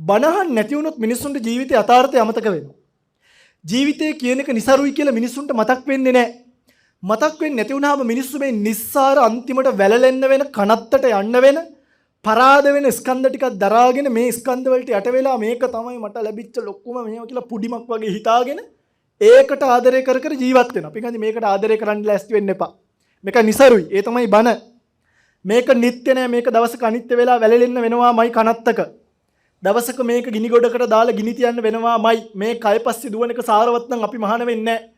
බනහන් නැති වුණොත් මිනිස්සුන්ට ජීවිතේ යථාර්ථය අමතක වෙනවා. ජීවිතය කියන එක નિසරුයි කියලා මිනිස්සුන්ට මතක් වෙන්නේ නැහැ. මතක් වෙන්නේ නැති වුණාම මිනිස්සු මේ නිස්සාර අන්තිමට වැළලෙන්න වෙන කනත්තට යන්න වෙන පරාද වෙන ස්කන්ධ ටිකක් දරාගෙන මේ ස්කන්ධ වලට යට වෙලා මේක තමයි මට ලැබිච්ච ලොකුම මේව කියලා පුඩිමක් වගේ හිතාගෙන ඒකට ආදරය කර කර ජීවත් වෙනවා. අපි කියන්නේ මේකට ආදරය කරන්න ලෑස්ති වෙන්න එපා. මේක નિසරුයි. ඒ තමයි බන. මේක නිත්‍ය නෑ. මේක දවසක අනිත්‍ය වෙලා වැළලෙන්න වෙනවාමයි කනත්තක. දවසක මේක ගිනි ගොඩකට දාලා ගිනි තියන්න වෙනවාමයි. මේ කය පස්සේ දුවන එක සාරවත් නම් අපි මහාන වෙන්නේ නෑ.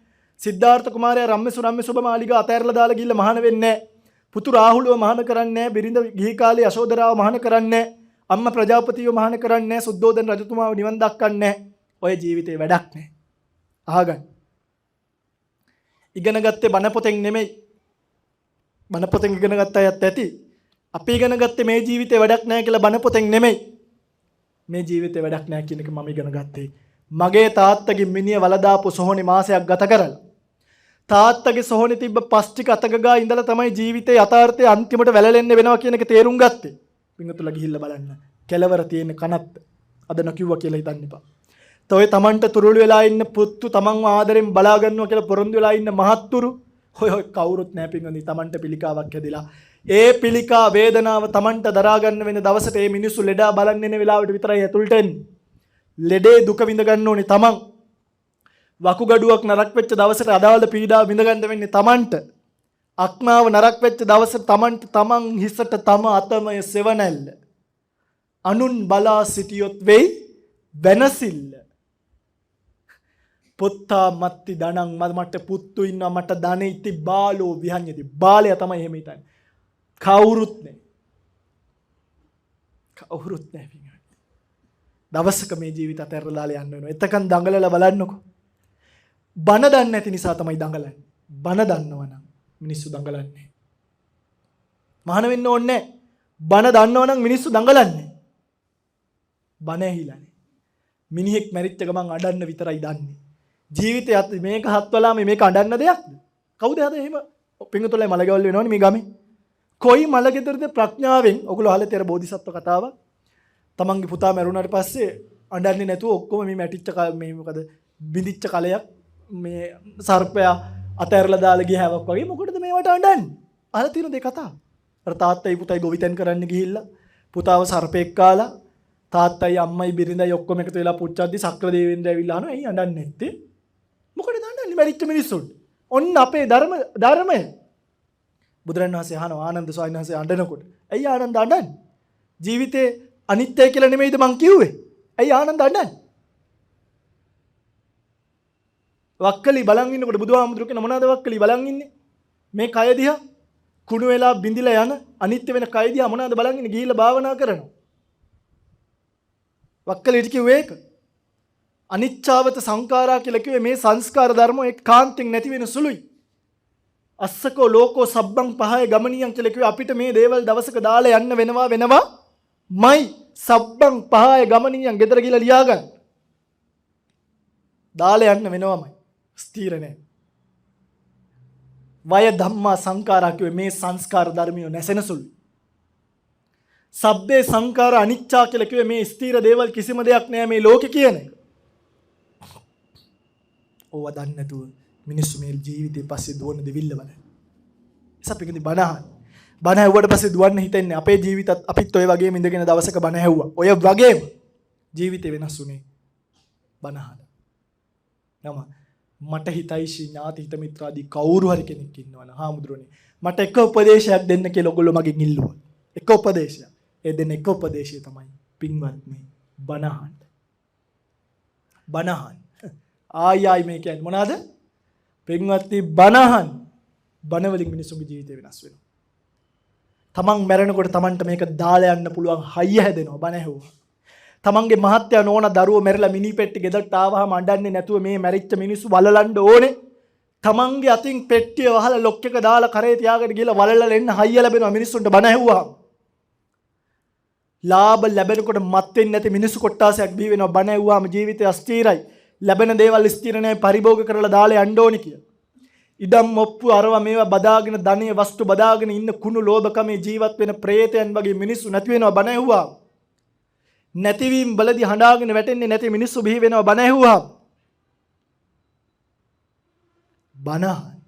සිද්ධාර්ථ කුමාරයා රම්මේ සුබ මාලිගා අතෑරලා දාලා ගිහිල්ලා මහාන වෙන්නේ නෑ. පුතු රාහුලව මහාන කරන්නේ නෑ. බිරිඳ ගිහි කාලේ යශෝදරාව මහාන කරන්නේ නෑ. අම්මා ප්‍රජාපතිව මහාන කරන්නේ නෑ. සුද්ධෝදන රජතුමාව නිවන් දක්කන්නේ නෑ. ඔය ජීවිතේ වැඩක් නෑ. අහගන්න. ඉගෙන ගත්තේ බණ පොතෙන් නෙමෙයි. බණ පොතෙන් ඉගෙන ගත්ත අයත් ඇති. අපි ඉගෙන ගත්තේ මේ ජීවිතේ වැඩක් නැහැ කියලා බණ පොතෙන් නෙමෙයි. මේ ජීවිතේ වැඩක් නැහැ කියන එක මම ඉගෙන ගත්තේ. මගේ තාත්තගේ මිනිහ වලදාපු සොහොනේ මාසයක් ගත කරලා. තාත්තගේ සොහොනේ තිබ්බ පස් ටික අතගගා ඉඳලා තමයි ජීවිතේ යථාර්ථය අන්තිමට වැළලෙන්න වෙනවා කියන එක තේරුම් ගත්තේ. පින්වතුලා ගිහිල්ලා බලන්න. කෙලවර තියෙන කනත් අද නොකියුවා කියලා හිතන්න එපා. තෝය තමන්ට තුරුළු වෙලා ඉන්න පුත්තු තමන්ව ආදරෙන් බලා ගන්නවා කියලා පොරොන්දු වෙලා ඉන්න මහත්තුරු ඔය කවුරුත් නැහැ පින්වතුනි. තමන්ට පිළිකාවක් හැදිලා ඒ පිළිකා වේදනාව තමන්ට දරා ගන්න වෙන දවසට මේ මිනිස්සු ලෙඩා බලන්න එන වෙලාවට විතරයි ඇතුළට එන්නේ. ලෙඩේ දුක විඳ ගන්න ඕනේ තමන්. වකුගඩුවක් නරක් වෙච්ච දවසට අදාළ පීඩාව විඳ ගන්න වෙන්නේ තමන්ට. අක්මාව නරක් වෙච්ච දවසට තමන්ට තමන් හිසට තම අතමය සෙවණැල්ල. අනුන් බලා සිටියොත් වෙයි වෙනසිල්ල. පොත්තා මත්ති දනං මට පුත්තු ඉන්නවා මට ධනෙ ඉති බාලෝ විහඤ්ඤති. බාලය තමයි එහෙම හිතන්නේ. කවුරුත් නැහැ. කවුරුත් නැහැ. දවසක මේ ජීවිත අතහැරලා දාලා යන්න වෙනවා. එතකන් දඟලලා බලන්නකො. බන දන්නේ නැති නිසා තමයි දඟලන්නේ. බන දන්නවනම් මිනිස්සු දඟලන්නේ. මහාන වෙන්න ඕනේ නැහැ. බන දන්නවනම් මිනිස්සු දඟලන්නේ. බන ඇහිලානේ. මිනිහෙක් මැරිච්ච ගමන් අඬන්න විතරයි දන්නේ. ජීවිතයත් මේක හත්වලාම මේක අඬන්න දෙයක්ද? කවුද හද එහෙම පිංගුතුලයි මලගවල් වෙනවනේ මේ ගමේ. කොයි මලගෙදරද ප්‍රඥාවෙන් ඔගොල්ලෝ අහලා තේර බෝධිසත්ව කතාව. තමන්ගේ පුතා මැරුණාට පස්සේ අඬන්නේ නැතුව ඔක්කොම මේ මැටිච්ච මේ මොකද බිඳිච්ච කලයක් මේ සර්පයා අතහැරලා දාලා ගිය හැවක් වගේ මොකටද මේවට අඬන්නේ? අහලා තියෙනද ඒ කතාව? අර තාත්තයි පුතයි ගොවිතැන් කරන්න ගිහිල්ලා පුතාව සර්පෙක් කාලා තාත්තයි අම්මයි බිරිඳයි ඔක්කොම එකතු වෙලා පුච්චද්දි සක්‍ර දේවේන්ද්‍ර ඇවිල්ලා අහනවා ඇයි අඬන්නේ නැත්තේ? මොකටද අඬන්නේ මැරිච්ච මිනිස්සුන්ට? ඔන්න අපේ ධර්මය. බුදුරන් වහන්සේ අහනවා ආනන්ද ස්වාමීන් වහන්සේ අඬනකොට ඇයි ආනන්ද අඬන්නේ? ජීවිතේ අනිත්‍යයි කියලා නෙමෙයිද මං කිව්වේ? ඇයි ආනන්ද අඬන්නේ? වක්කලි බලන් ඉන්නකොට බුදුහාමුදුරු කියන මොනවාද වක්කලි බලන් ඉන්නේ? මේ කය දිහා කුණු වෙලා බිඳිලා යන අනිත්‍ය වෙන කය දිහා මොනවාද බලන් ඉන්නේ? ගිහිල්ලා භාවනා කරනවා. වක්කලිට කිව්වේ ඒක. අනිච්චාවත සංඛාරා කියලා කිව්වේ මේ සංස්කාර ධර්ම ඒකාන්තෙන් නැති වෙන සුළුයි. අස්සකෝ ලෝකෝ සබ්බං පහය ගමනියන් කියලා කිව්වේ අපිට මේ දේවල් දවසක දාලා යන්න වෙනවාමයි. සබ්බං පහය ගමනියන් ගෙදර ගිහලා ලියා ගන්න. දාලා යන්න වෙනවාමයි. ස්ථිර නැහැ. වය ධම්මා සංඛාරා කිව්වේ මේ සංස්කාර ධර්මිය නැසෙන සුළුයි. සබ්බේ සංඛාර අනිච්චා කියලා කිව්වේ මේ ස්ථිර දේවල් කිසිම දෙයක් නෑ මේ ලෝකේ කියන එක. ඕව දන්නේ නැතුව මිනිස්සු මේ ජීවිතේ පස්සේ දුවන දෙවිල්ල බලන්න. ඉසපිකනි බනහන්. බන ඇහුවට පස්සේ දුවන්න හිතෙන්නේ අපේ ජීවිතත් අපිත් ඔය වගේම ඉඳගෙන දවසක බන ඇහුවා. ඔය වගේම ජීවිතේ වෙනස් වුනේ බනහන්. නම මට හිතයිෂි ඥාති හිත මිත්‍රාදී කවුරු හරි කෙනෙක් ඉන්නවනේ හාමුදුරනේ මට එක උපදේශයක් දෙන්න කියලා ඔයගොල්ලෝ මගෙන් ඉල්ලුවා. එක උපදේශයක්. ඒ දෙන එක උපදේශය තමයි පින්වත්නි බනහන්. බනහන්. ආයි මේ කියන්නේ මොනවාද? පින්වත්නි බනහන්. බන වලින් මිනිස්සුන්ගේ ජීවිතය වෙනස් වෙනවා. තමන් මැරෙනකොට තමන්ට මේක දාලා යන්න පුළුවන් හයිය හැදෙනවා බන ඇහුවා. තමන්ගේ මහත්තයා නෝන දරුවෝ මැරිලා මිනි පෙට්ටි ගෙදරට ආවහම අඬන්නේ නැතුව මේ මැරිච්ච මිනිස්සු වලලන්න ඕනේ. තමන්ගේ අතින් පෙට්ටිය වහලා ලොක් එක දාලා කරේ තියාගෙන ගිහලා වලලලා එන්න හයිය ලැබෙනවා මිනිස්සුන්ට බන ඇහුවා. ලාභ ලැබෙනකොට මත් වෙන්නේ නැති මිනිස්සු කොට්ටාසයක් බිහි වෙනවා බන ඇහුවාම ජීවිතය අස්ථිරයි. ලැබෙන දේවල් ස්ථිර නැහැ පරිභෝග කරලා දාලා යන්න ඕනේ කියලා. ඉඩම් මොප්පු අරවා මේවා බදාගෙන ධනීය වස්තු බදාගෙන ඉන්න කුණු ලෝභකමේ ජීවත් වෙන ප්‍රේතයන් වගේ මිනිස්සු නැති වෙනවා බන ඇහුවා. නැතිවීම බලදී හඬාගෙන වැටෙන්නේ නැති මිනිස්සු බිහි වෙනවා බණ ඇහුවා. බණ